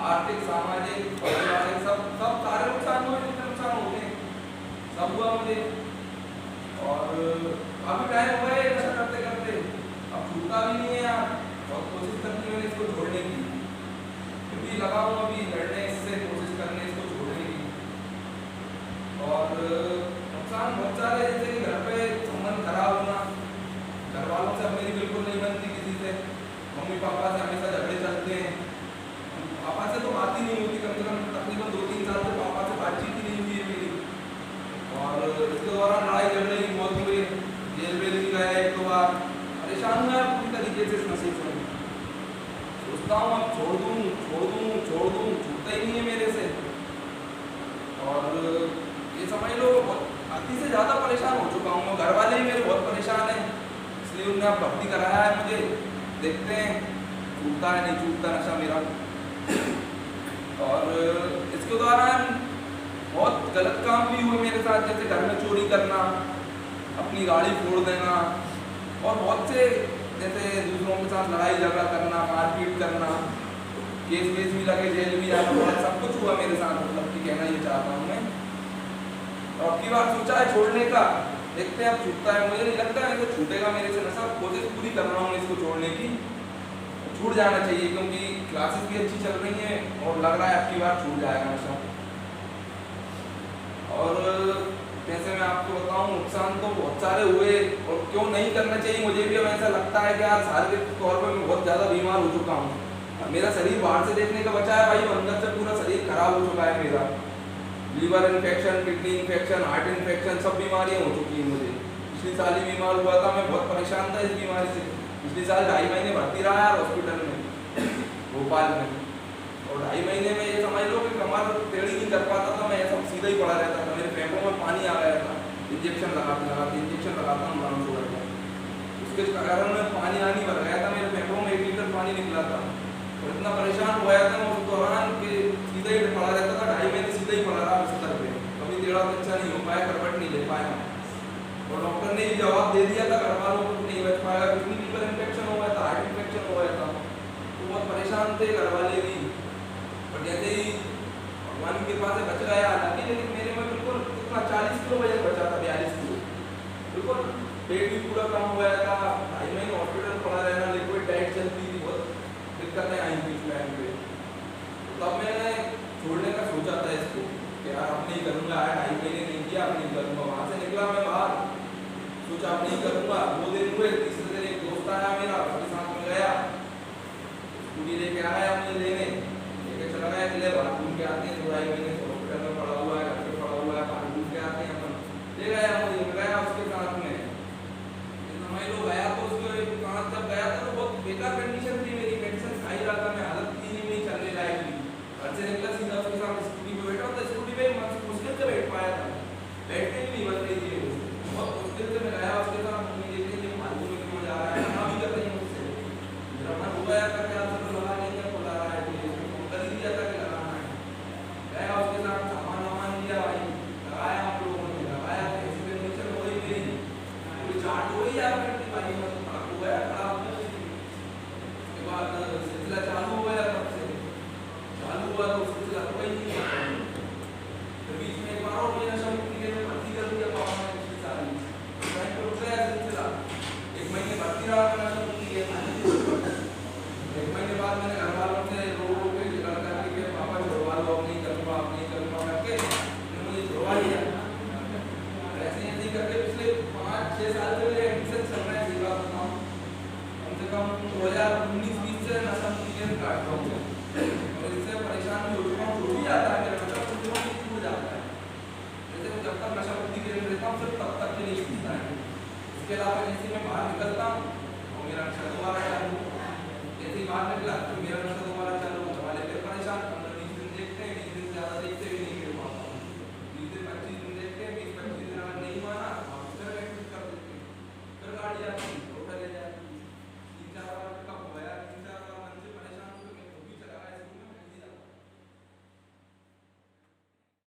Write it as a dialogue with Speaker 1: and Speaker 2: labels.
Speaker 1: आर्थिक, सामाजिक, पारिवारिक सब सब सारे नुकसान हुए जितने नुकसान होते हैं सब हुआ मुझे। और काफी टाइम हो गया ये नशा करते करते, अब छूटता भी नहीं है यार। बहुत कोशिश करनी मैंने इसको छोड़ने की, क्योंकि लगा हूँ अभी लड़ने इससे, कोशिश करने इसको छोड़ने की। और नुकसान बहुत सारे, जैसे कि घर पे संबंध खराब होना, घर वालों से अब मेरी बिल्कुल नहीं बनती किसी से, मम्मी पापा से हमेशा झगड़े चलते हैं। पापा से तो बात ही नहीं होती, कम से कम तकरीबन 2-3 साल से पापा से बातचीत ही नहीं हुई है मेरी। और इसके दौरान लड़ाई झगड़े की बहुत हुए, जेल वेल भी गया एक दो बार, परेशान हुआ पूरी तरीके से इस नशे से। सोचता हूँ अब छोड़ दूँ छोड़ दूँ छोड़ दूँ, छूटता ही नहीं है मेरे से। और ये समझ लो अति से ज़्यादा परेशान हो चुका हूँ, घर वाले ही मेरे बहुत परेशान हैं, इसलिए उन्होंने अब भर्ती कराया है मुझे। देखते हैं छूटता है नहीं छूटता नशा मेरा। और इसके दौरान बहुत गलत काम भी हुए मेरे साथ, जैसे घर में चोरी करना, अपनी गाड़ी फोड़ देना, और बहुत से जैसे दूसरों के साथ लड़ाई झगड़ा करना, मारपीट करना, केस वेस भी लगे, जेल भी जाना पड़ा, सब कुछ हुआ मेरे साथ। मतलब कि कहना ये चाहता हूँ मैं। और अब की बार सोचा है छोड़ने का, देखते हैं अब छूटता है। मुझे नहीं लगता है कि छूटेगा मेरे से नशा, कोशिश पूरी कर रहा हूँ इसको छोड़ने की, छूट जाना चाहिए, क्योंकि क्लासेस भी अच्छी चल रही हैं और लग रहा है अब की बार छूट जाएगा नशा। और जैसे मैं आपको बताऊं, नुकसान तो बहुत सारे हुए, और क्यों नहीं करना चाहिए मुझे भी अब ऐसा लगता है कि यार शारीरिक तौर पर मैं बहुत ज़्यादा बीमार हो चुका हूँ। मेरा शरीर बाहर से देखने का बचा है भाई, अंदर से पूरा शरीर खराब हो चुका है मेरा। Liver infection, kidney infection, heart infection, सब बीमारियाँ हो चुकी हैं मुझे। पिछले साल ही बीमार हुआ था मैं, बहुत परेशान था इस बीमारी से। पिछले साल 2.5 महीने भर्ती रहा यार हॉस्पिटल में भोपाल में, और 2.5 महीने में ये समझ लो कि कमर टेढ़ी नहीं कर पाता था मैं, ऐसा सीधा ही पड़ा रहता था, मेरे फेफड़ों में पानी आ गया था। इंजेक्शन लगाते इंजेक्शन लगाता हूँ ब्राउन शुगर का, उसके कारण में पानी आनी भर गया था मेरे फेफड़ों में, 1 लीटर पानी निकला था। और इतना परेशान हो गया था मैं उस दौरान कि सीधा ही पड़ा रहता था, 2.5 महीने सीधा ही पड़ा रहा बिस्तर पे, कभी टेढ़ा अच्छा नहीं हो पाया, करवट नहीं ले पाया। और डॉक्टर ने ये जवाब दे दिया था घर वालों को, नहीं बच पाएगा, क्योंकि लीवर इन्फेक्शन हो गया था, हार्ट इन्फेक्शन हो गया था। तो बहुत परेशान थे घर वाले भी। और जैसे ही भगवान की कृपा से बच गया, हालांकि लेकिन मेरे में बिल्कुल कितना 40 किलो वजन बचा था, 42 किलो, बिल्कुल पेट भी पूरा कम हो गया था। 2.5 महीने हॉस्पिटल पड़ा रहना, लिक्विड डाइट चलती थी, बहुत दिक्कतें आई थी इस टाइम पे। तब मैंने छोड़ने का सोचा था इसको कि यार अब नहीं करूँगा, 2.5 महीने नहीं किया, अब नहीं करूँगा। वहाँ से निकला मैं बाहर, सोचा अब नहीं करूँगा। 2 दिन हुए, तीसरे दिन एक दोस्त आया मेरा, उसके साथ में गया, स्कूटी लेके आया मुझे लेने, लेके चला गया कि ले बाहर घूम के आते हैं, 2-2.5 महीने से हॉस्पिटल में पड़ा हुआ है, घर पे पड़ा हुआ है, बाहर घूम के आते हैं अपन। ले गया मुझे, गया उसके साथ में, समझ लो गया तो उसके साथ जब गया था तो बहुत बेकार कंडीशन थी मेरी, मेडिसिन खा ही रहा था मैं, हालत थी नहीं मेरी चलने लायक भी। घर से निकला सीधा उसके साथ स्कूटी पे बैठा, तो स्कूटी पे मुश्किल से बैठ पाया था, बैठने भी नहीं बन रही थी, बहुत मुश्किल से मैं गया उसके साथ। मम्मी देखते हैं फालतू में क्यों जा रहा है, मना भी कर रही है मुझसे, मेरा मन हो गया था क्या सब लगा नहीं है, खुला रहा है, फोन कर ही दिया था कि लगाना है। गया उसके साथ, सामान वामान लिया भाई, लगाया हम लोगों ने, लगाया एक्सीडेंट हो गई मेरी, पूरी चाट हो गई यार मेरी भाई, खराब हो गया, खराब हो गई। उसके बाद सिलसिला चालू हो गया, तब से चालू हुआ तो सिलसिला हो ही नहीं।